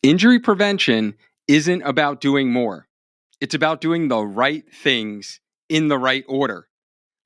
Injury prevention isn't about doing more. It's about doing the right things in the right order.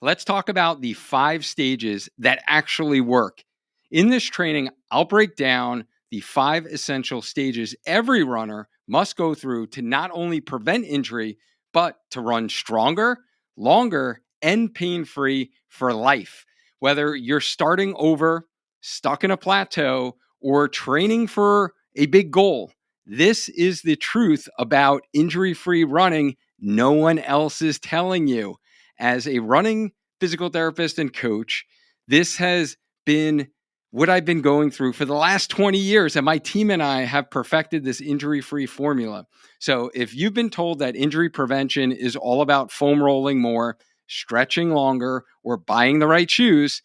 Let's talk about the 5 stages that actually work. In this training, I'll break down the 5 essential stages every runner must go through to not only prevent injury, but to run stronger, longer, and pain-free for life. Whether you're starting over, stuck in a plateau, or training for a big goal, this is the truth about injury-free running no one else is telling you. As a running physical therapist and coach, this has been what I've been going through for the last 20 years. And my team and I have perfected this injury-free formula. So if you've been told that injury prevention is all about foam rolling more, stretching longer, or buying the right shoes,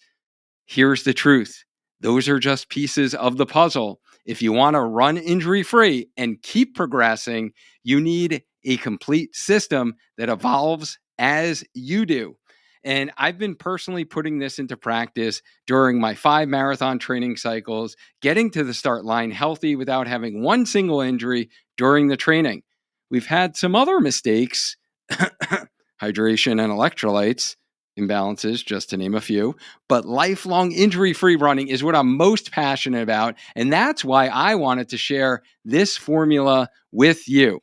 here's the truth. Those are just pieces of the puzzle. If you want to run injury-free and keep progressing, you need a complete system that evolves as you do. And I've been personally putting this into practice during my 5 marathon training cycles, getting to the start line healthy without having one single injury during the training. We've had some other mistakes, hydration and electrolytes imbalances, just to name a few. But lifelong injury-free running is what I'm most passionate about. And that's why I wanted to share this formula with you.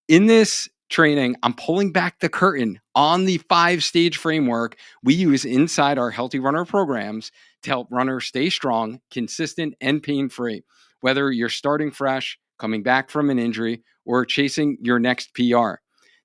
In this training, I'm pulling back the curtain on the 5-stage framework we use inside our Healthy Runner programs to help runners stay strong, consistent, and pain-free. Whether you're starting fresh, coming back from an injury, or chasing your next PR.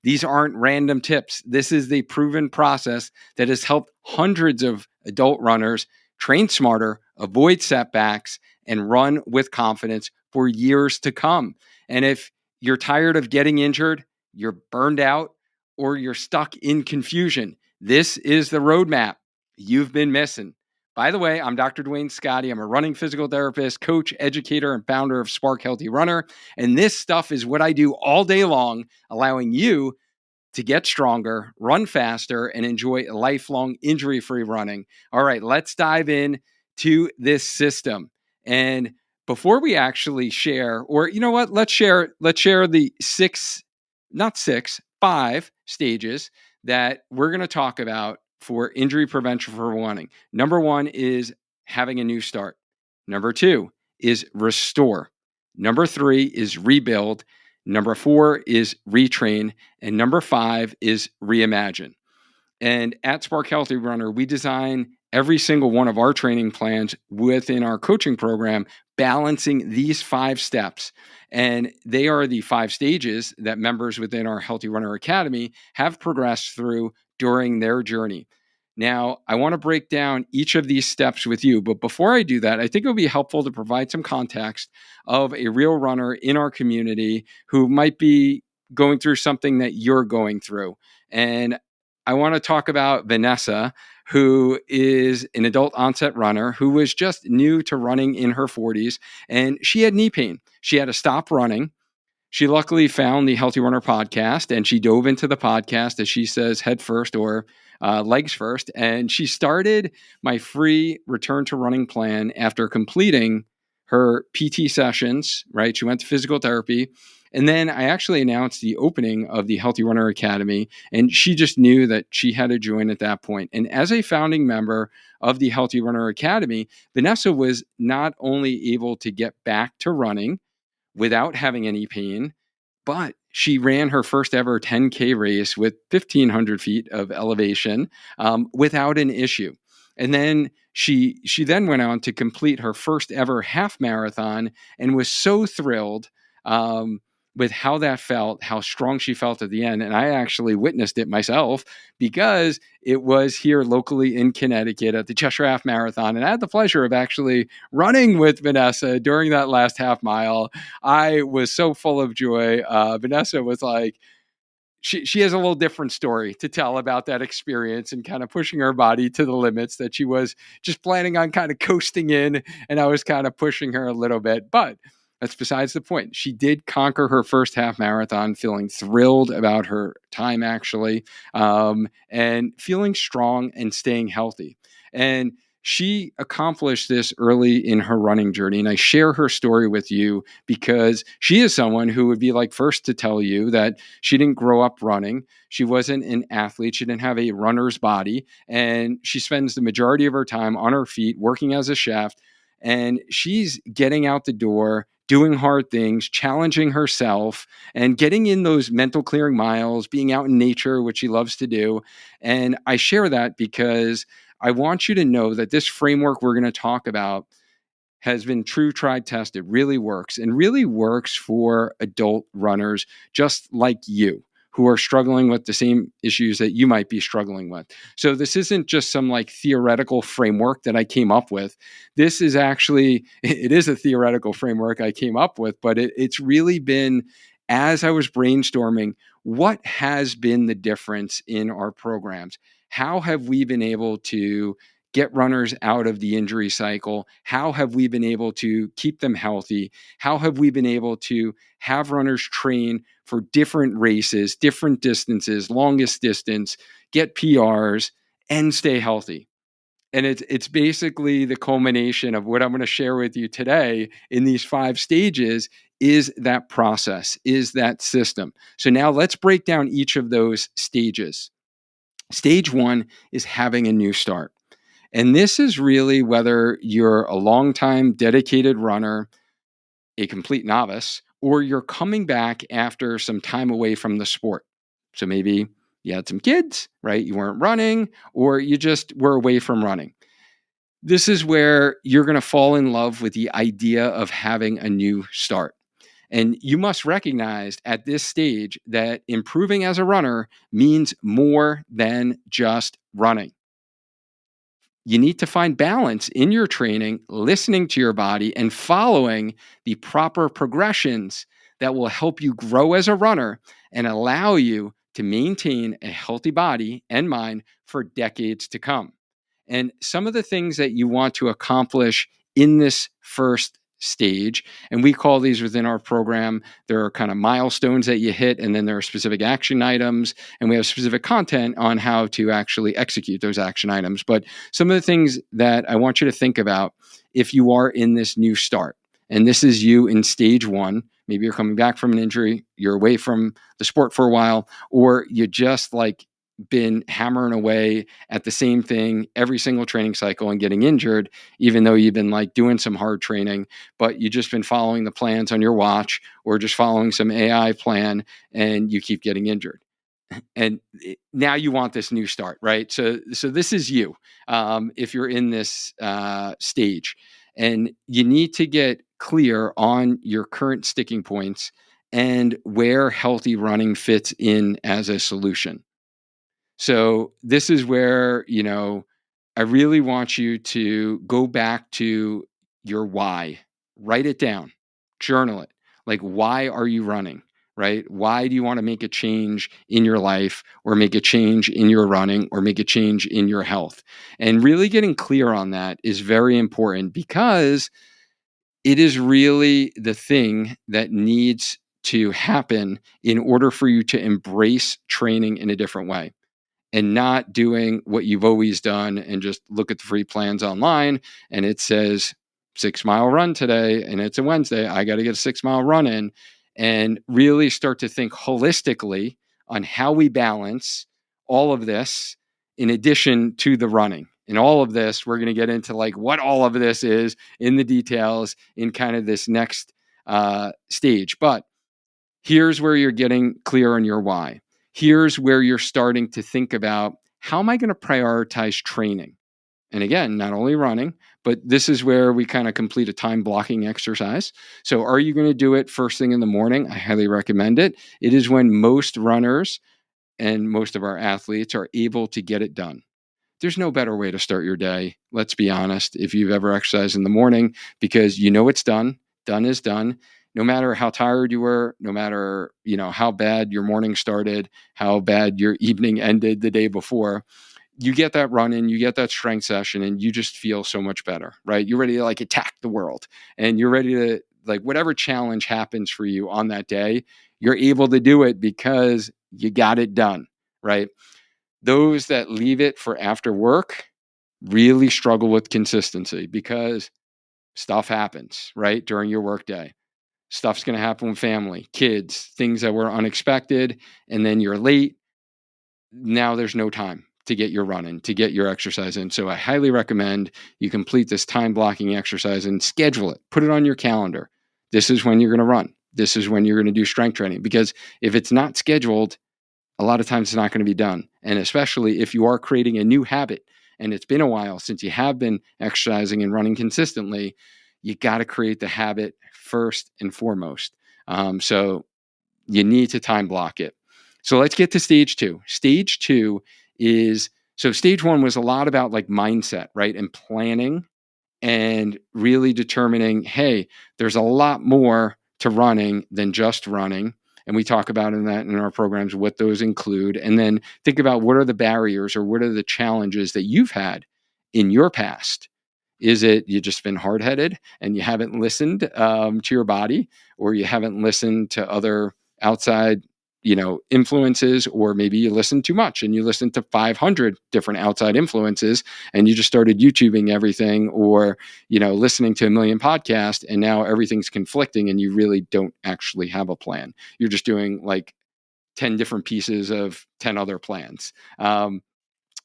These aren't random tips. This is the proven process that has helped hundreds of adult runners train smarter, avoid setbacks, and run with confidence for years to come. And if you're tired of getting injured, you're burned out, or you're stuck in confusion, this is the roadmap you've been missing. By the way, I'm Dr. Duane Scotti. I'm a running physical therapist, coach, educator, and founder of Spark Healthy Runner. And this stuff is what I do all day long, allowing you to get stronger, run faster, and enjoy lifelong injury-free running. All right, let's dive in to this system. And before we actually share, or you know what, let's share the 5 stages that we're going to talk about for injury prevention for running. Number 1 is having a new start. Number 2 is restore. Number 3 is rebuild. Number 4 is retrain. And number 5 is reimagine. And at Spark Healthy Runner, we design every single one of our training plans within our coaching program, balancing these 5 steps. And they are the 5 stages that members within our Healthy Runner Academy have progressed through during their journey. Now, I want to break down each of these steps with you. But before I do that, I think it would be helpful to provide some context of a real runner in our community who might be going through something that you're going through. And I want to talk about Vanessa, who is an adult onset runner who was just new to running in her 40s, and she had knee pain. She had to stop running. She luckily found the Healthy Runner podcast, and she dove into the podcast, as she says, head first or legs first. And she started my free return to running plan after completing her PT sessions, right? She went to physical therapy. And then I actually announced the opening of the Healthy Runner Academy, and she just knew that she had to join at that point. And as a founding member of the Healthy Runner Academy, Vanessa was not only able to get back to running without having any pain, but she ran her first ever 10K race with 1,500 feet of elevation without an issue. And then she then went on to complete her first ever half marathon and was so thrilled with how that felt, how strong she felt at the end. And I actually witnessed it myself because it was here locally in Connecticut at the Cheshire Half Marathon. And I had the pleasure of actually running with Vanessa during that last half mile. I was so full of joy. Vanessa was like, she has a little different story to tell about that experience and kind of pushing her body to the limits that she was just planning on kind of coasting in. And I was kind of pushing her a little bit, but that's besides the point. She did conquer her first half marathon, feeling thrilled about her time, actually, and feeling strong and staying healthy. And She accomplished this early in her running journey. And I share her story with you because she is someone who would be like first to tell you that she didn't grow up running. She wasn't an athlete. She didn't have a runner's body. And she spends the majority of her time on her feet working as a chef. And she's getting out the door, doing hard things, challenging herself, and getting in those mental clearing miles, being out in nature, which she loves to do. And I share that because I want you to know that this framework we're going to talk about has been true, tried, tested, really works, and really works for adult runners just like you who are struggling with the same issues that you might be struggling with. So this isn't just some like theoretical framework that I came up with. This is actually, it is a theoretical framework I came up with, but it's really been, as I was brainstorming, what has been the difference in our programs? How have we been able to get runners out of the injury cycle? How have we been able to keep them healthy? How have we been able to have runners train for different races, different distances, longest distance, get PRs, and stay healthy? And it's basically the culmination of what I'm going to share with you today in these 5 stages is that process, is that system. So now let's break down each of those stages. Stage 1 is having a new start. And this is really whether you're a longtime dedicated runner, a complete novice, or you're coming back after some time away from the sport. So maybe you had some kids, right? You weren't running, or you just were away from running. This is where you're going to fall in love with the idea of having a new start. And you must recognize at this stage that improving as a runner means more than just running. You need to find balance in your training, listening to your body, and following the proper progressions that will help you grow as a runner and allow you to maintain a healthy body and mind for decades to come. And some of the things that you want to accomplish in this first stage, and we call these within our program, there are kind of milestones that you hit, and then there are specific action items, and we have specific content on how to actually execute those action items. But some of the things that I want you to think about if you are in this new start, and this is you in stage 1, maybe you're coming back from an injury, you're away from the sport for a while, or you just like been hammering away at the same thing every single training cycle and getting injured, even though you've been like doing some hard training, but you just been following the plans on your watch or just following some AI plan and you keep getting injured. And now you want this new start, right? So this is you. If you're in this stage, and you need to get clear on your current sticking points and where healthy running fits in as a solution. So this is where, I really want you to go back to your why, write it down, journal it. Like, why are you running? Right? Why do you want to make a change in your life or make a change in your running or make a change in your health? And really getting clear on that is very important because it is really the thing that needs to happen in order for you to embrace training in a different way and not doing what you've always done and just look at the free plans online and it says 6-mile run today and it's a Wednesday. I got to get a 6-mile run in, and really start to think holistically on how we balance all of this in addition to the running. And all of this, we're going to get into like what all of this is in the details in kind of this next stage. But here's where you're getting clear on your why. Here's where you're starting to think about, how am I going to prioritize training? And again, not only running, but this is where we kind of complete a time blocking exercise. So are you going to do it first thing in the morning? I highly recommend it. It is when most runners and most of our athletes are able to get it done. There's no better way to start your day. Let's be honest. If you've ever exercised in the morning, because you know it's done, done is done. No matter how tired you were, no matter, how bad your morning started, how bad your evening ended the day before, you get that run in, you get that strength session, and you just feel so much better, right? You're ready to like attack the world, and you're ready to like whatever challenge happens for you on that day, you're able to do it because you got it done, right? Those that leave it for after work, really struggle with consistency because stuff happens, right? During your workday. Stuff's going to happen with family, kids, things that were unexpected, and then you're late. Now there's no time to get your run in, to get your exercise in. So I highly recommend you complete this time blocking exercise and schedule it. Put it on your calendar. This is when you're going to run. This is when you're going to do strength training. Because if it's not scheduled, a lot of times it's not going to be done. And especially if you are creating a new habit and it's been a while since you have been exercising and running consistently, you got to create the habit first and foremost. So you need to time block it. So let's get to stage two. Stage two is, so stage one was a lot about like mindset, right? And planning and really determining, hey, there's a lot more to running than just running. And we talk about in that in our programs what those include. And then think about what are the barriers or what are the challenges that you've had in your past. Is it you just been hard headed and you haven't listened to your body, or you haven't listened to other outside influences, or maybe you listen too much and you listen to 500 different outside influences and you just started YouTubing everything, or listening to a million podcasts and now everything's conflicting and you really don't actually have a plan. You're just doing like 10 different pieces of 10 other plans.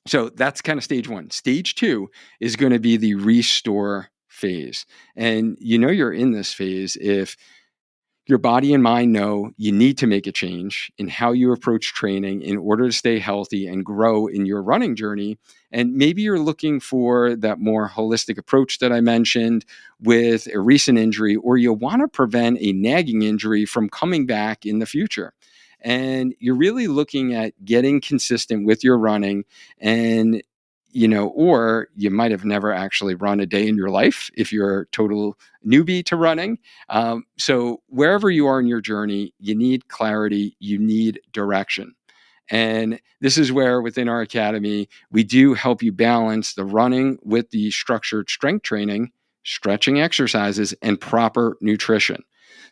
So that's kind of stage one. Stage two is going to be the restore phase. And you're in this phase if your body and mind know you need to make a change in how you approach training in order to stay healthy and grow in your running journey. And maybe you're looking for that more holistic approach that I mentioned with a recent injury, or you want to prevent a nagging injury from coming back in the future. And you're really looking at getting consistent with your running, and or you might have never actually run a day in your life if you're a total newbie to running. So wherever you are in your journey, you need clarity, you need direction. And this is where within our academy, we do help you balance the running with the structured strength training, stretching exercises, and proper nutrition.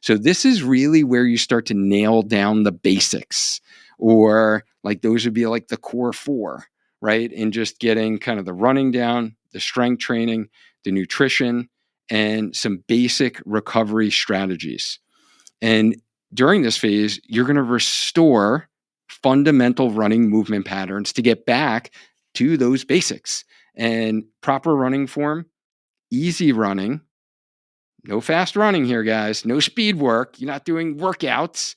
So this is really where you start to nail down the basics, or like those would be like the core four, right? And just getting kind of the running down, the strength training, the nutrition, and some basic recovery strategies. And during this phase, you're going to restore fundamental running movement patterns to get back to those basics. And proper running form, easy running, no fast running here, guys, no speed work. You're not doing workouts,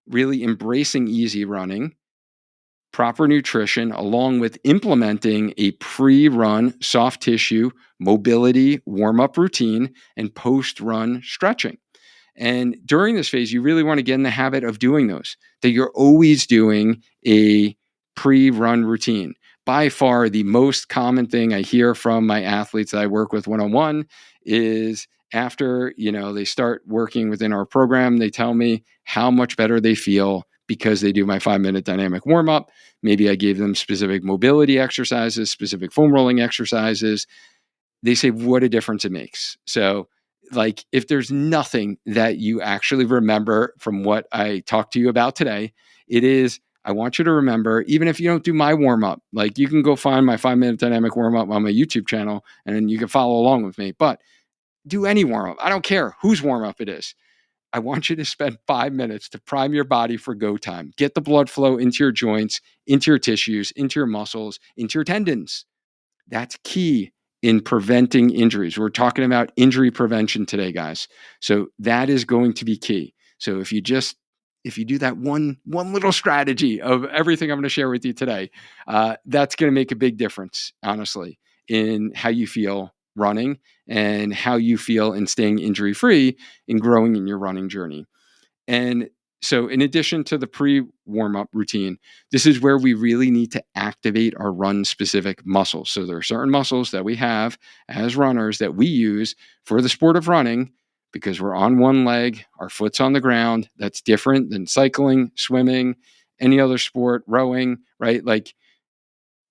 really embracing easy running, proper nutrition, along with implementing a pre-run soft tissue mobility warm-up routine and post-run stretching. And during this phase, you really want to get in the habit of doing those, that you're always doing a pre-run routine. By far, the most common thing I hear from my athletes that I work with one-on-one is after, they start working within our program, they tell me how much better they feel because they do my 5-minute dynamic warm-up. Maybe I gave them specific mobility exercises, specific foam rolling exercises. They say what a difference it makes. So like if there's nothing that you actually remember from what I talked to you about today, it is, I want you to remember, even if you don't do my warm up, like you can go find my 5-minute dynamic warm up on my YouTube channel and you can follow along with me, but do any warm up. I don't care whose warm up it is. I want you to spend 5 minutes to prime your body for go time. Get the blood flow into your joints, into your tissues, into your muscles, into your tendons. That's key in preventing injuries. We're talking about injury prevention today, guys. So that is going to be key. So if you do that one little strategy of everything I'm going to share with you today, that's going to make a big difference, honestly, in how you feel running and how you feel in staying injury free and growing in your running journey. And so in addition to the pre-warm-up routine, this is where we really need to activate our run-specific muscles. So there are certain muscles that we have as runners that we use for the sport of running because we're on one leg, our foot's on the ground. That's different than cycling, swimming, any other sport, rowing, right? Like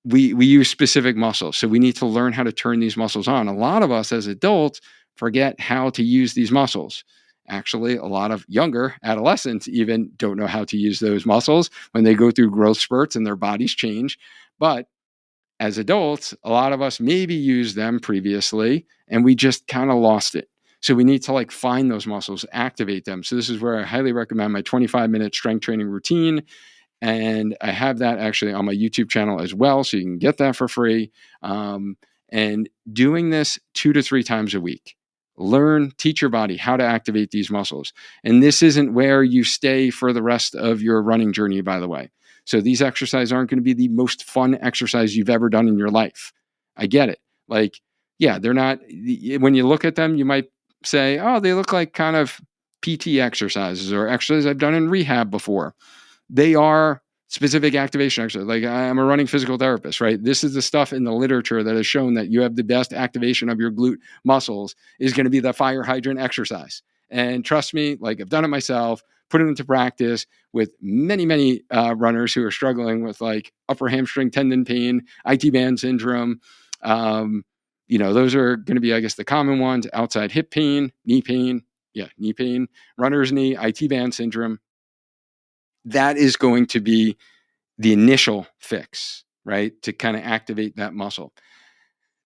we use specific muscles. So we need to learn how to turn these muscles on. A lot of us as adults forget how to use these muscles. Actually, a lot of younger adolescents even don't know how to use those muscles when they go through growth spurts and their bodies change. But as adults, a lot of us maybe used them previously and we just kind of lost it. So we need to like find those muscles, activate them. So this is where I highly recommend my 25-minute strength training routine. And I have that actually on my YouTube channel as well. So you can get that for free. And doing this 2 to 3 times a week. Teach your body how to activate these muscles. And this isn't where you stay for the rest of your running journey, by the way. So these exercises aren't going to be the most fun exercise you've ever done in your life. I get it. Like, yeah, they're not, when you look at them, you might say, oh, they look like kind of PT exercises or exercises I've done in rehab before. They are specific activation exercises. Like I'm a running physical therapist, right? This is the stuff in the literature that has shown that you have the best activation of your glute muscles is going to be the fire hydrant exercise. And trust me, like I've done it myself, put it into practice with many runners who are struggling with like upper hamstring tendon pain, IT band syndrome. Those are going to be, I guess, the common ones: outside hip pain, knee pain, runner's knee, IT band syndrome. That is going to be the initial fix, right? To kind of activate that muscle.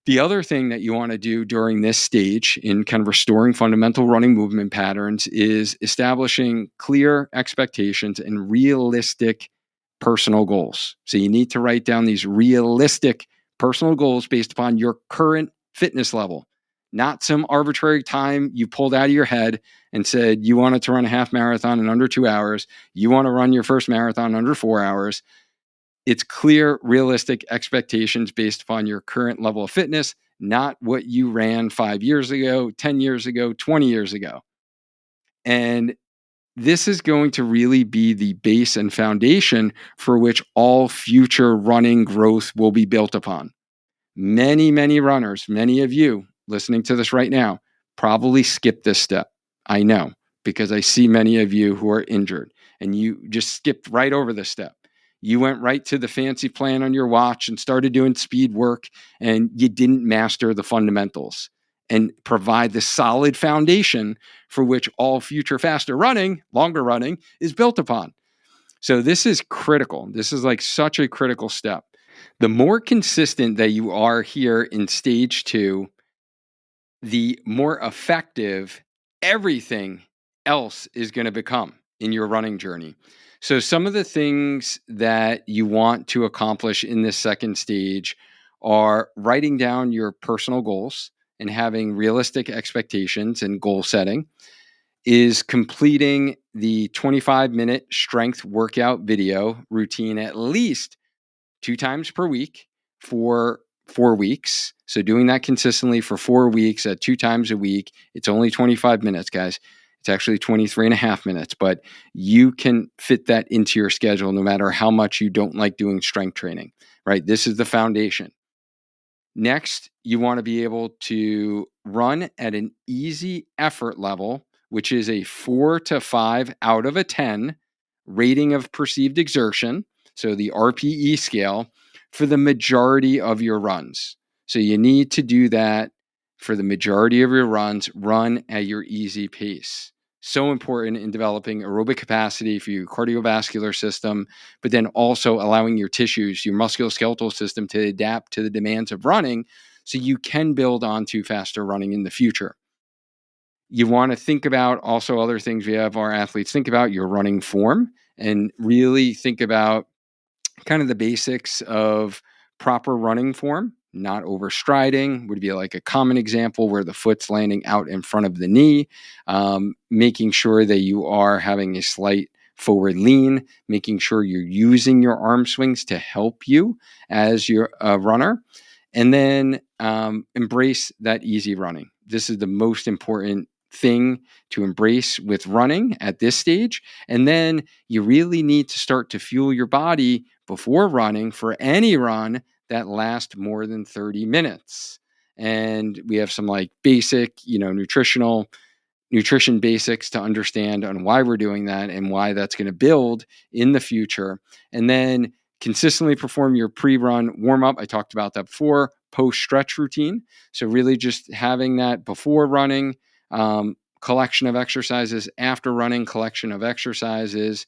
The other thing that you want to do during this stage in kind of restoring fundamental running movement patterns is establishing clear expectations and realistic personal goals. So you need to write down these realistic personal goals based upon your current fitness level, not some arbitrary time you pulled out of your head and said you wanted to run a half marathon in under 2 hours. You want to run your first marathon under 4 hours. It's clear, realistic expectations based upon your current level of fitness, not what you ran 5 years ago, 10 years ago, 20 years ago. And this is going to really be the base and foundation for which all future running growth will be built upon. Many runners, many of you listening to this right now, probably skip this step. I know, because I see many of you who are injured and you just skipped right over this step. You went right to the fancy plan on your watch and started doing speed work, and you didn't master the fundamentals and provide the solid foundation for which all future faster running, longer running, is built upon. So this is critical. This is like such a critical step. The more consistent that you are here in stage 2, the more effective everything else is going to become in your running journey. So some of the things that you want to accomplish in this second stage are writing down your personal goals and having realistic expectations and goal setting, is completing the 25-minute strength workout video routine at least 2 times per week for 4 weeks. So doing that consistently for 4 weeks at 2 times a week. It's only 25 minutes, guys. It's actually 23 and a half minutes, but you can fit that into your schedule no matter how much you don't like doing strength training, right? This is the foundation. Next, you want to be able to run at an easy effort level, which is a 4 to 5 out of a 10 rating of perceived exertion. So the RPE scale for the majority of your runs. So you need to do that for the majority of your runs, run at your easy pace. So important in developing aerobic capacity for your cardiovascular system, but then also allowing your tissues, your musculoskeletal system to adapt to the demands of running so you can build onto faster running in the future. You want to think about also other things we have our athletes think about: your running form, and really think about kind of the basics of proper running form. Not overstriding would be like a common example where the foot's landing out in front of the knee, making sure that you are having a slight forward lean, making sure you're using your arm swings to help you as you're a runner, and then embrace that easy running. This is the most important thing to embrace with running at this stage. And then you really need to start to fuel your body before running for any run that lasts more than 30 minutes. And we have some like basic, nutrition basics to understand on why we're doing that and why that's going to build in the future. And then consistently perform your pre-run warm-up. I talked about that before. Post-stretch routine. So really just having that before running, collection of exercises, after running, collection of exercises,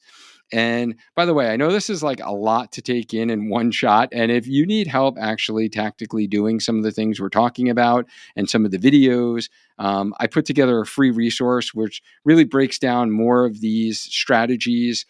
And by the way, I know this is like a lot to take in one shot. And if you need help actually tactically doing some of the things we're talking about and some of the videos, I put together a free resource which really breaks down more of these strategies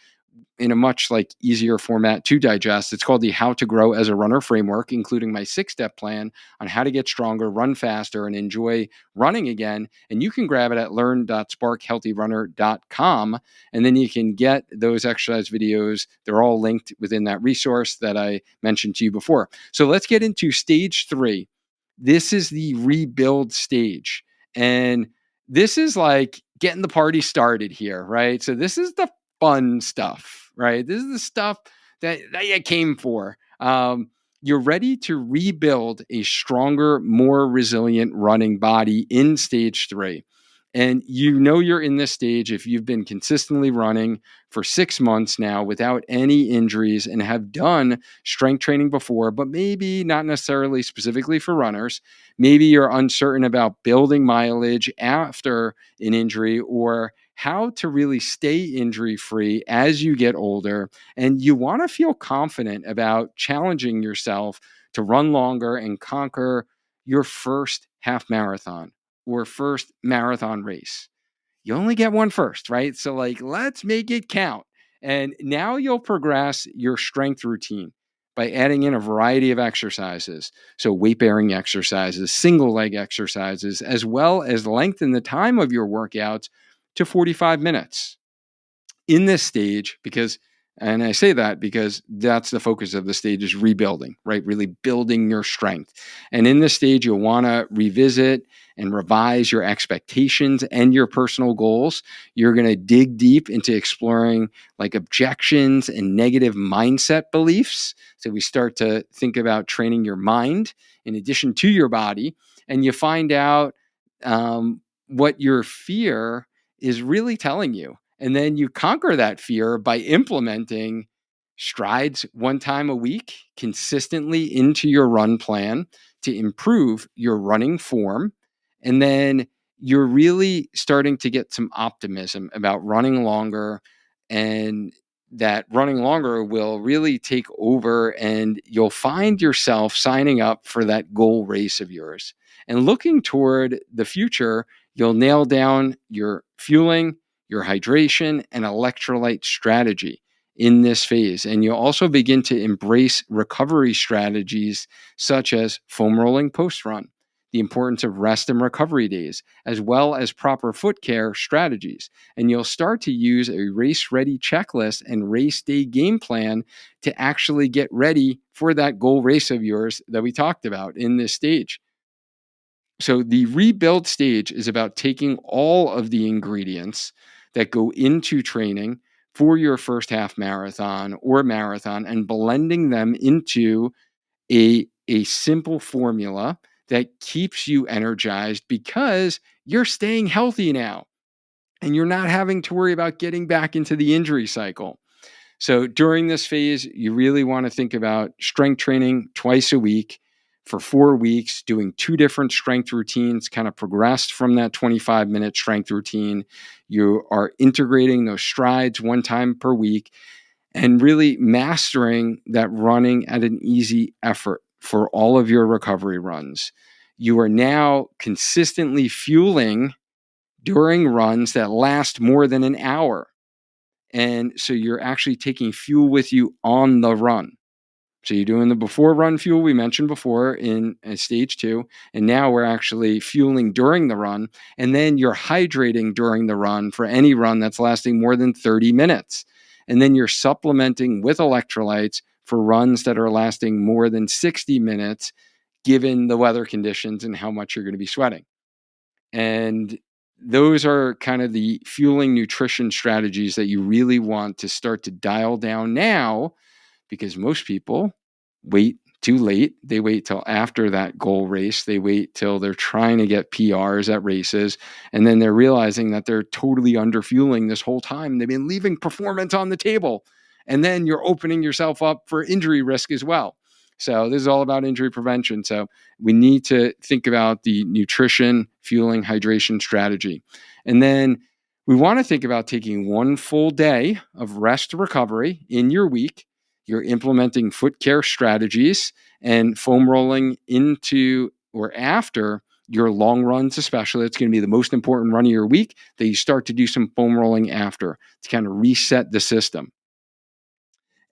in a much like easier format to digest. It's called the How to Grow as a Runner framework, including my 6-step plan on how to get stronger, run faster, and enjoy running again. And you can grab it at learn.sparkhealthyrunner.com. And then you can get those exercise videos. They're all linked within that resource that I mentioned to you before. So let's get into stage 3. This is the rebuild stage. And this is like getting the party started here, right? So this is the fun stuff, right? This is the stuff that you came for. You're ready to rebuild a stronger, more resilient running body in stage 3. And you know you're in this stage if you've been consistently running for 6 months now without any injuries and have done strength training before, but maybe not necessarily specifically for runners. Maybe you're uncertain about building mileage after an injury or how to really stay injury free as you get older. And you want to feel confident about challenging yourself to run longer and conquer your first half marathon or first marathon race. You only get one first, right? So, like, let's make it count. And now you'll progress your strength routine by adding in a variety of exercises. So, weight bearing exercises, single leg exercises, as well as lengthen the time of your workouts to 45 minutes in this stage. And I say that because that's the focus of the stage, is rebuilding, right? Really building your strength. And in this stage, you'll want to revisit and revise your expectations and your personal goals. You're going to dig deep into exploring like objections and negative mindset beliefs. So we start to think about training your mind in addition to your body, and you find out what your fear is really telling you. And then you conquer that fear by implementing strides one time a week consistently into your run plan to improve your running form. And then you're really starting to get some optimism about running longer, and that running longer will really take over, and you'll find yourself signing up for that goal race of yours. And looking toward the future, you'll nail down your fueling, your hydration, and electrolyte strategy in this phase. And you'll also begin to embrace recovery strategies such as foam rolling post run, the importance of rest and recovery days, as well as proper foot care strategies. And you'll start to use a race ready checklist and race day game plan to actually get ready for that goal race of yours that we talked about in this stage. So the rebuild stage is about taking all of the ingredients that go into training for your first half marathon or marathon and blending them into a simple formula that keeps you energized because you're staying healthy now and you're not having to worry about getting back into the injury cycle. So during this phase, you really want to think about strength training twice a week for 4 weeks, doing 2 different strength routines, kind of progressed from that 25-minute strength routine. You are integrating those strides one time per week and really mastering that running at an easy effort for all of your recovery runs. You are now consistently fueling during runs that last more than an hour. And so you're actually taking fuel with you on the run. So you're doing the before run fuel we mentioned before in stage 2. And now we're actually fueling during the run. And then you're hydrating during the run for any run that's lasting more than 30 minutes. And then you're supplementing with electrolytes for runs that are lasting more than 60 minutes, given the weather conditions and how much you're going to be sweating. And those are kind of the fueling nutrition strategies that you really want to start to dial down now, because most people wait too late. They wait till after that goal race. They wait till they're trying to get PRs at races. And then they're realizing that they're totally under fueling this whole time. They've been leaving performance on the table. And then you're opening yourself up for injury risk as well. So this is all about injury prevention. So we need to think about the nutrition, fueling, hydration strategy. And then We want to think about taking one full day of rest recovery in your week. You're implementing foot care strategies and foam rolling into or after your long runs, especially. It's going to be the most important run of your week that you start to do some foam rolling after to kind of reset the system.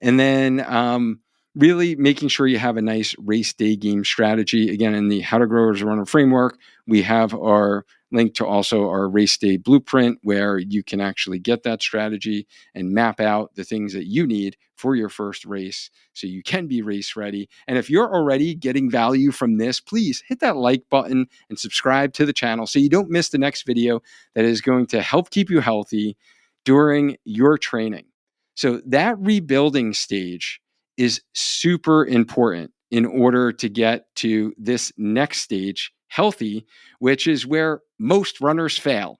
And then really making sure you have a nice race day game strategy. Again, in the How to Grow as a Runner framework, we have our link to also our race day blueprint where you can actually get that strategy and map out the things that you need for your first race so you can be race ready. And if you're already getting value from this, please hit that like button and subscribe to the channel so you don't miss the next video that is going to help keep you healthy during your training. So that rebuilding stage is super important in order to get to this next stage, healthy, which is where most runners fail.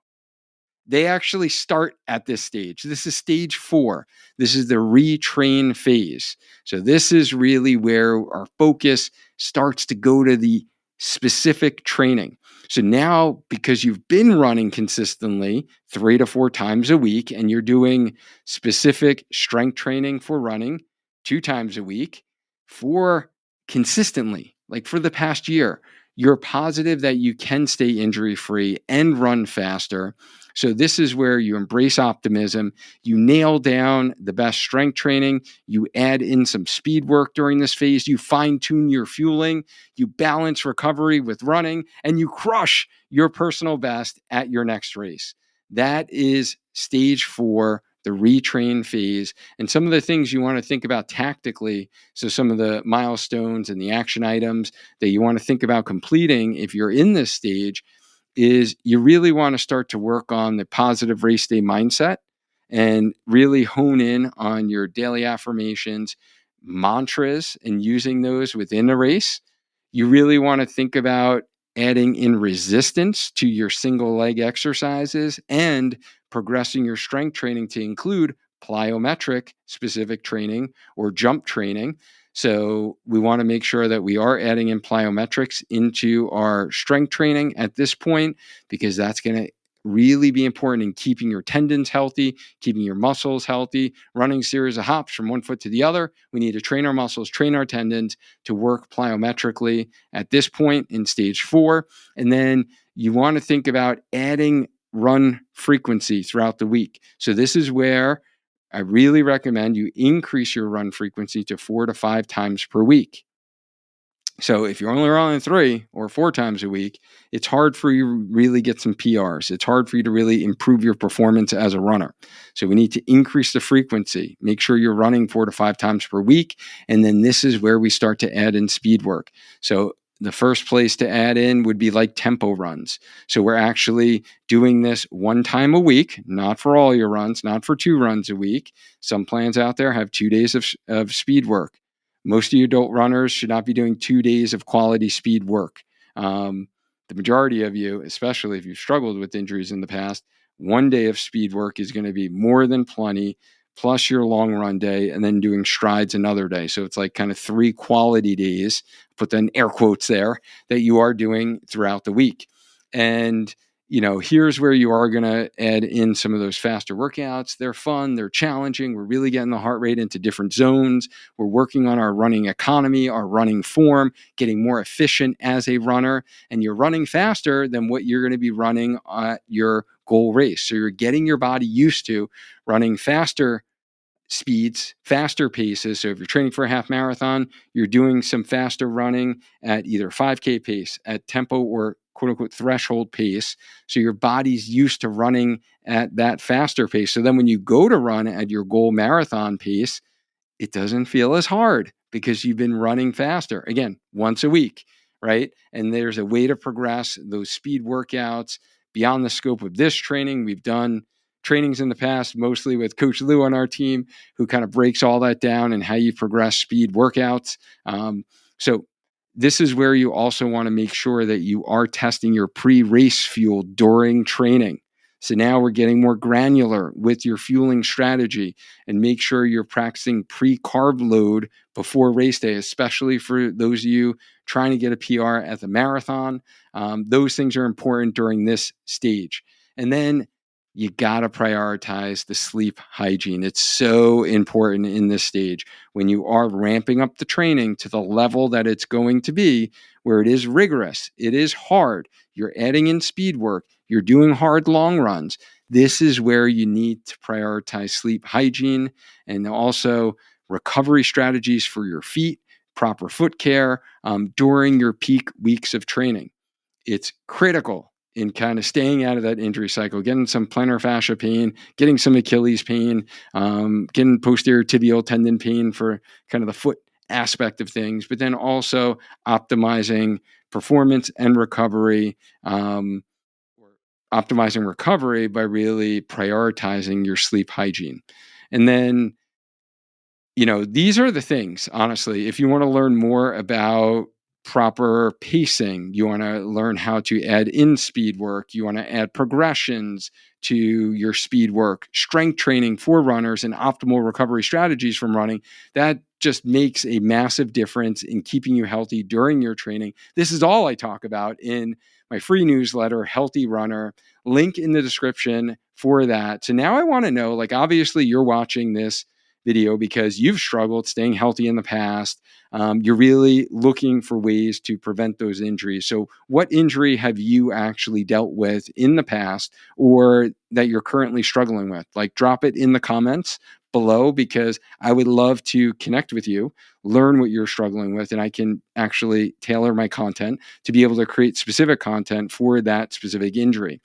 They actually start at this stage. This is stage 4. This is the retrain phase. So this is really where our focus starts to go to the specific training. So now, because you've been running consistently 3 to 4 times a week and you're doing specific strength training for running 2 times a week for consistently, like for the past year, you're positive that you can stay injury free and run faster. So this is where you embrace optimism. You nail down the best strength training. You add in some speed work during this phase. You fine tune your fueling. You balance recovery with running, and you crush your personal best at your next race. That is stage 4, the retrain phase. And some of the things you want to think about tactically. So some of the milestones and the action items that you want to think about completing if you're in this stage is you really want to start to work on the positive race day mindset and really hone in on your daily affirmations, mantras, and using those within a race. You really want to think about adding in resistance to your single leg exercises and progressing your strength training to include plyometric specific training or jump training. So we want to make sure that we are adding in plyometrics into our strength training at this point, because that's going to really be important in keeping your tendons healthy, keeping your muscles healthy. Running series of hops from one foot to the other, we need to train our muscles, train our tendons to work plyometrically at this point in stage 4. And then you want to think about adding run frequency throughout the week. So this is where I really recommend you increase your run frequency to 4 to 5 times per week. So if you're only running 3 or 4 times a week, it's hard for you to really get some PRs. It's hard for you to really improve your performance as a runner. So we need to increase the frequency. Make sure you're running 4 to 5 times per week. And then this is where we start to add in speed work. So the first place to add in would be like tempo runs. So we're actually doing this 1 time a week, not for all your runs, not for 2 runs a week. Some plans out there have 2 days of speed work. Most of you adult runners should not be doing 2 days of quality speed work. The majority of you, especially if you've struggled with injuries in the past, 1 day of speed work is going to be more than plenty, plus your long run day, and then doing strides another day. So it's like kind of 3 quality days, put in air quotes there, that you are doing throughout the week. And here's where you are going to add in some of those faster workouts. They're fun, they're challenging. We're really getting the heart rate into different zones. We're working on our running economy, our running form, getting more efficient as a runner. And you're running faster than what you're going to be running at your goal race. So you're getting your body used to running faster speeds, faster paces. So if you're training for a half marathon, you're doing some faster running at either 5K pace, at tempo, or quote unquote threshold pace. So your body's used to running at that faster pace. So then when you go to run at your goal marathon pace, it doesn't feel as hard because you've been running faster. Again, once a week, right? And there's a way to progress those speed workouts beyond the scope of this training. We've done trainings in the past, mostly with Coach Lou on our team, who kind of breaks all that down and how you progress speed workouts. So this is where you also want to make sure that you are testing your pre-race fuel during training. So now we're getting more granular with your fueling strategy, and make sure you're practicing pre-carb load before race day, especially for those of you trying to get a PR at the marathon. Those things are important during this stage. And then You got to prioritize the sleep hygiene. It's so important in this stage when you are ramping up the training to the level that it's going to be, where it is rigorous, it is hard. You're adding in speed work, you're doing hard long runs. This is where you need to prioritize sleep hygiene and also recovery strategies for your feet, proper foot care during your peak weeks of training. It's critical in kind of staying out of that injury cycle, getting some plantar fascia pain, getting some Achilles pain, getting posterior tibial tendon pain for kind of the foot aspect of things, but then also optimizing performance and recovery, optimizing recovery by really prioritizing your sleep hygiene. And then, these are the things, honestly, if you want to learn more about proper pacing, you want to learn how to add in speed work, you want to add progressions to your speed work, strength training for runners, and optimal recovery strategies from running, that just makes a massive difference in keeping you healthy during your training. This is all I talk about in my free newsletter, Healthy Runner. Link in the description for that. So now I want to know, obviously you're watching this video because you've struggled staying healthy in the past. You're really looking for ways to prevent those injuries. So what injury have you actually dealt with in the past or that you're currently struggling with? Drop it in the comments below, because I would love to connect with you, learn what you're struggling with, and I can actually tailor my content to be able to create specific content for that specific injury.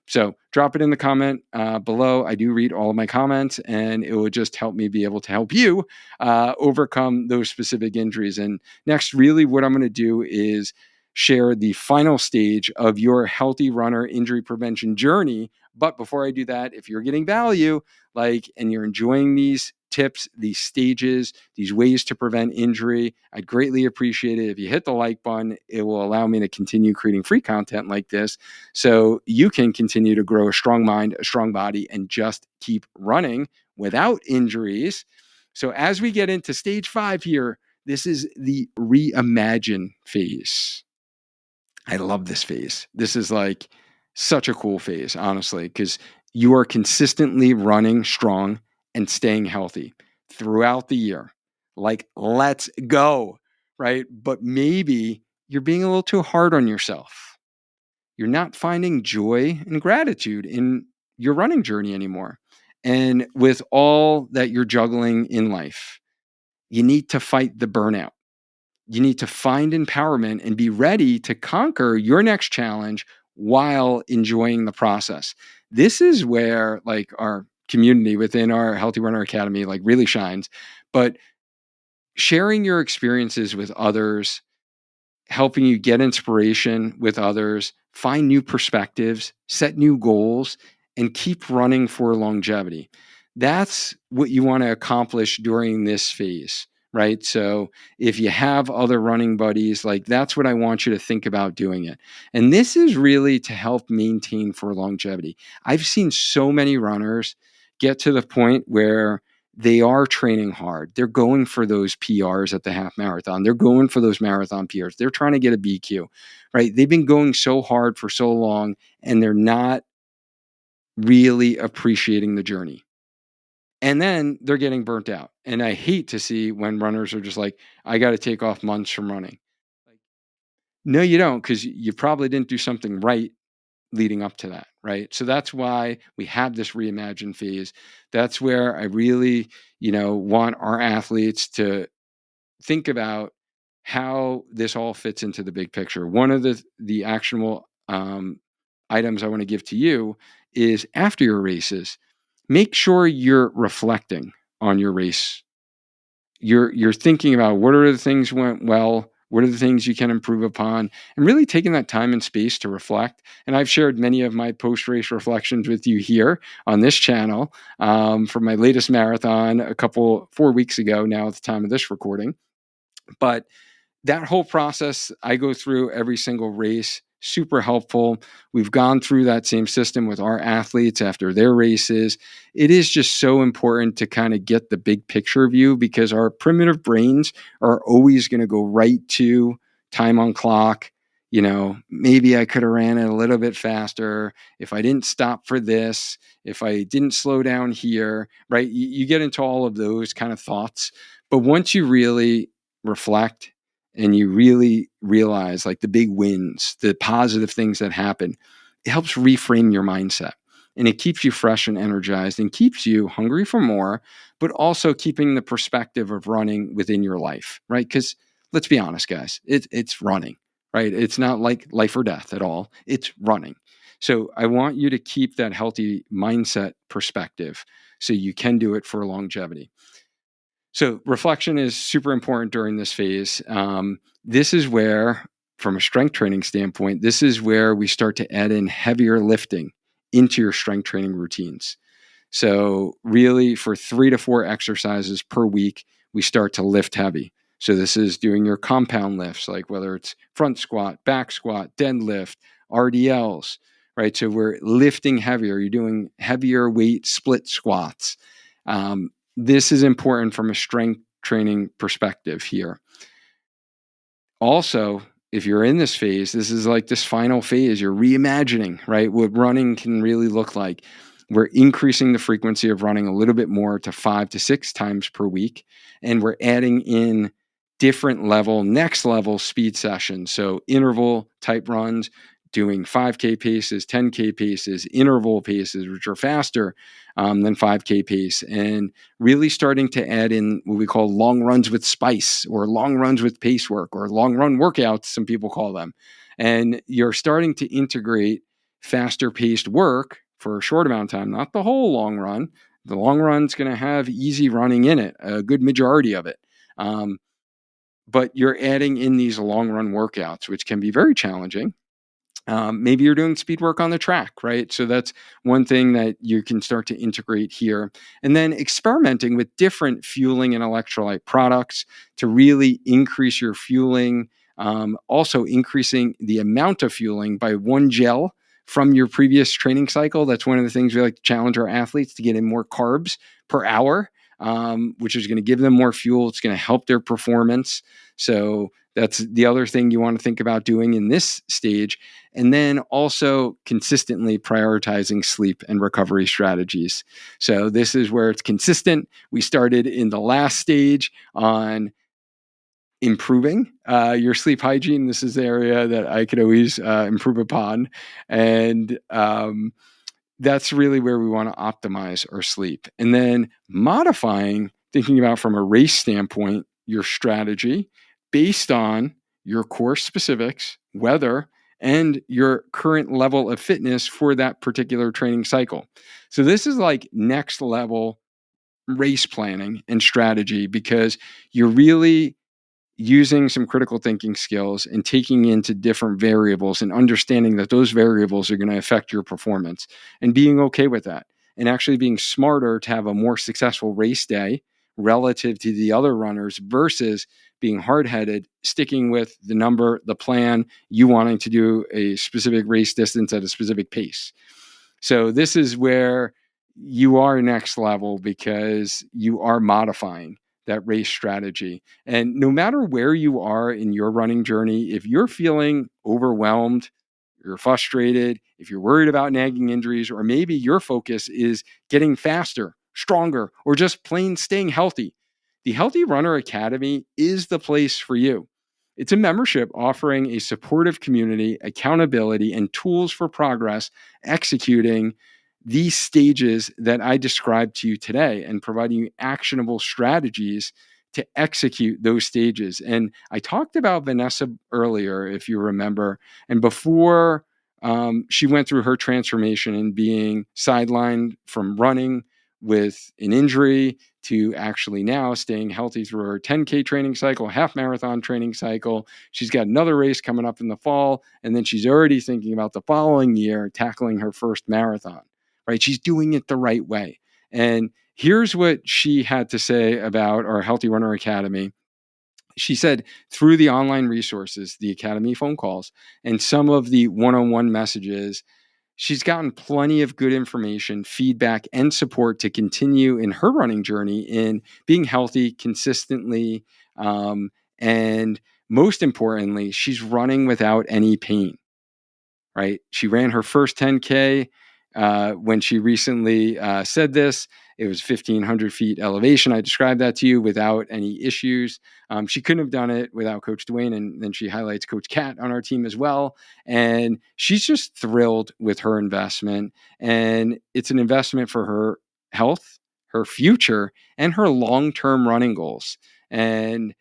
So drop it in the comment below. I do read all of my comments, and it would just help me be able to help you overcome those specific injuries. And next, really what I'm going to do is share the final stage of your healthy runner injury prevention journey. But before I do that, if you're getting value, and you're enjoying these tips, these stages, these ways to prevent injury, I'd greatly appreciate it if you hit the like button. It will allow me to continue creating free content like this so you can continue to grow a strong mind, a strong body, and just keep running without injuries. So as we get into stage 5 here, this is the Reimagine phase. I love this phase. This is such a cool phase, honestly, because you are consistently running strong and staying healthy throughout the year. Let's go, right? But maybe you're being a little too hard on yourself. You're not finding joy and gratitude in your running journey anymore. And with all that you're juggling in life, you need to fight the burnout. You need to find empowerment and be ready to conquer your next challenge while enjoying the process. This is where our community within our Healthy Runner Academy really shines. But sharing your experiences with others, helping you get inspiration with others, find new perspectives, set new goals, and keep running for longevity. That's what you want to accomplish during this phase, right? So if you have other running buddies, that's what I want you to think about doing it. And this is really to help maintain for longevity. I've seen so many runners get to the point where they are training hard. They're going for those PRs at the half marathon. They're going for those marathon PRs. They're trying to get a BQ, right? They've been going so hard for so long, and they're not really appreciating the journey. And then they're getting burnt out. And I hate to see when runners are just I got to take off months from running. No, you don't, because you probably didn't do something right leading up to that, right? So that's why we have this Reimagine phase. That's where I really, want our athletes to think about how this all fits into the big picture. One of the actionable items I want to give to you is after your races, make sure you're reflecting on your race. You're thinking about what are the things went well, what are the things you can improve upon, and really taking that time and space to reflect. And I've shared many of my post-race reflections with you here on this channel from my latest marathon 4 weeks ago now at the time of this recording. But that whole process I go through every single race, super helpful. We've gone through that same system with our athletes after their races. It is just so important to kind of get the big picture view, because our primitive brains are always going to go right to time on clock, maybe I could have ran it a little bit faster if I didn't stop for this, if I didn't slow down here, right? You get into all of those kind of thoughts. But once you really reflect and you really realize like the big wins, the positive things that happen, it helps reframe your mindset and it keeps you fresh and energized and keeps you hungry for more, but also keeping the perspective of running within your life, right? Because let's be honest, guys, it's running, right? It's not like life or death at all. It's running. So I want you to keep that healthy mindset perspective so you can do it for longevity. So reflection is super important during this phase. This is where, from a strength training standpoint, this is where we start to add in heavier lifting into your strength training routines. So really for 3 to 4 exercises per week, we start to lift heavy. So this is doing your compound lifts, like whether it's front squat, back squat, deadlift, RDLs, right? So we're lifting heavier. You're doing heavier weight split squats. This is important from a strength training perspective here. Also, if you're in this phase, this is like this final phase, you're reimagining, right? What running can really look like. We're increasing the frequency of running a little bit more to 5 to 6 times per week. And we're adding in next level speed sessions. So interval type runs, doing 5K paces, 10K paces, interval paces, which are faster than 5K pace, and really starting to add in what we call long runs with spice or long runs with pace work or long run workouts, some people call them. And you're starting to integrate faster paced work for a short amount of time, not the whole long run. The long run's going to have easy running in it, a good majority of it. But you're adding in these long run workouts, which can be very challenging. Maybe you're doing speed work on the track, right? So that's one thing that you can start to integrate here. And then experimenting with different fueling and electrolyte products to really increase your fueling. Also increasing the amount of fueling by 1 gel from your previous training cycle. That's one of the things we like to challenge our athletes to get in more carbs per hour, which is going to give them more fuel. It's going to help their performance. So that's the other thing you want to think about doing in this stage. And then also consistently prioritizing sleep and recovery strategies. So this is where it's consistent. We started in the last stage on improving your sleep hygiene. This is the area that I could always improve upon. And that's really where we want to optimize our sleep. And then modifying, thinking about from a race standpoint, your strategy based on your course specifics, weather, and your current level of fitness for that particular training cycle. So this is like next level race planning and strategy because you're really using some critical thinking skills and taking into different variables and understanding that those variables are going to affect your performance and being okay with that and actually being smarter to have a more successful race day relative to the other runners versus being hard-headed, sticking with the number, the plan, you wanting to do a specific race distance at a specific pace. So this is where you are next level because you are modifying that race strategy. And no matter where you are in your running journey, if you're feeling overwhelmed, you're frustrated, if you're worried about nagging injuries, or maybe your focus is getting faster, stronger, or just plain staying healthy, the Healthy Runner Academy is the place for you. It's a membership offering a supportive community, accountability, and tools for progress, executing these stages that I described to you today and providing you actionable strategies to execute those stages. And I talked about Vanessa earlier, if you remember, and before she went through her transformation and being sidelined from running with an injury to actually now staying healthy through her 10K training cycle, half marathon training cycle. She's got another race coming up in the fall, and then she's already thinking about the following year tackling her first marathon, right? She's doing it the right way. And here's what she had to say about our Healthy Runner Academy. She said through the online resources, the Academy phone calls, and some of the one-on-one messages, she's gotten plenty of good information, feedback, and support to continue in her running journey in being healthy consistently and most importantly, she's running without any pain, right? She ran her first 10K when she recently said this. It was 1,500 feet elevation. I described that to you without any issues. She couldn't have done it without Coach Duane. And then she highlights Coach Kat on our team as well. And she's just thrilled with her investment. And it's an investment for her health, her future, and her long term running goals. And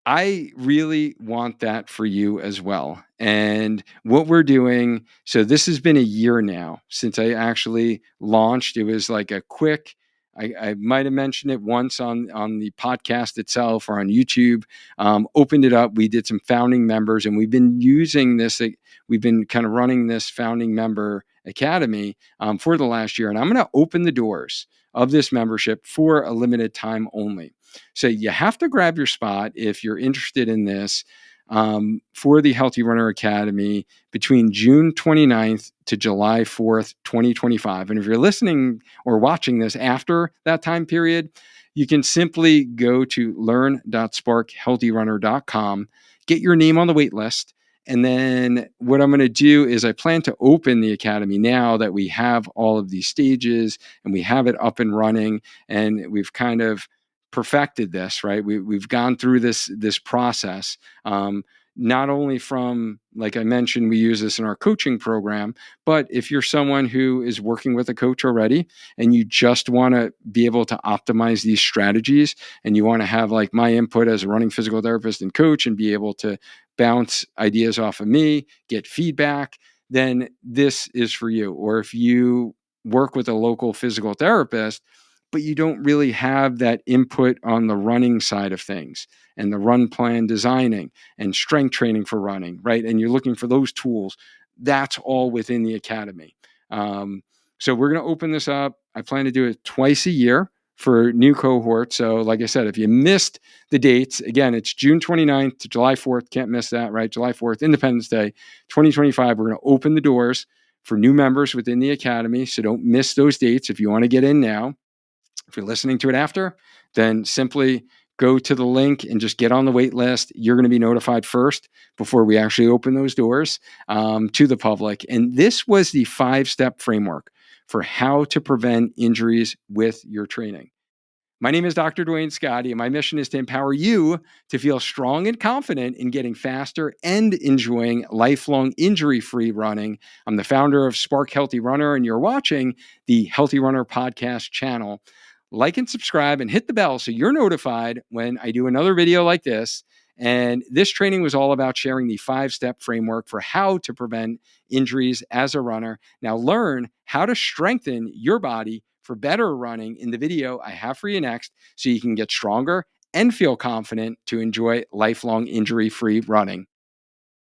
I really want that for you as well. And what we're doing, so this has been a year now since I actually launched. It was like a quick, I might have mentioned it once on the podcast itself or on YouTube. Opened it up. We did some founding members, and we've been using this. We've been kind of running this founding member academy for the last year. And I'm going to open the doors of this membership for a limited time only. So you have to grab your spot if you're interested in this for the Healthy Runner Academy between June 29th to July 4th, 2025. And if you're listening or watching this after that time period, you can simply go to learn.sparkhealthyrunner.com, get your name on the wait list. And then what I'm going to do is I plan to open the academy now that we have all of these stages and we have it up and running, and we've kind of perfected this, right? We've gone through this process. Not only from, like I mentioned, we use this in our coaching program, but if you're someone who is working with a coach already and you just want to be able to optimize these strategies and you want to have like my input as a running physical therapist and coach and be able to bounce ideas off of me, get feedback, then this is for you. Or if you work with a local physical therapist, but you don't really have that input on the running side of things and the run plan designing and strength training for running, right? And you're looking for those tools. That's all within the academy. So we're going to open this up. I plan to do it twice a year for new cohorts. So like I said, if you missed the dates, again, it's June 29th to July 4th. Can't miss that, right? July 4th, Independence Day, 2025. We're going to open the doors for new members within the academy. So don't miss those dates if you want to get in now. If you're listening to it after, then simply go to the link and just get on the wait list. You're going to be notified first before we actually open those doors to the public. And this was the 5-step framework for how to prevent injuries with your training. My name is Dr. Duane Scotti, and my mission is to empower you to feel strong and confident in getting faster and enjoying lifelong injury-free running. I'm the founder of Spark Healthy Runner, and you're watching the Healthy Runner podcast channel. Like and subscribe and hit the bell so you're notified when I do another video like this. And this training was all about sharing the 5-step framework for how to prevent injuries as a runner. Now learn how to strengthen your body for better running in the video I have for you next, so you can get stronger and feel confident to enjoy lifelong injury-free running.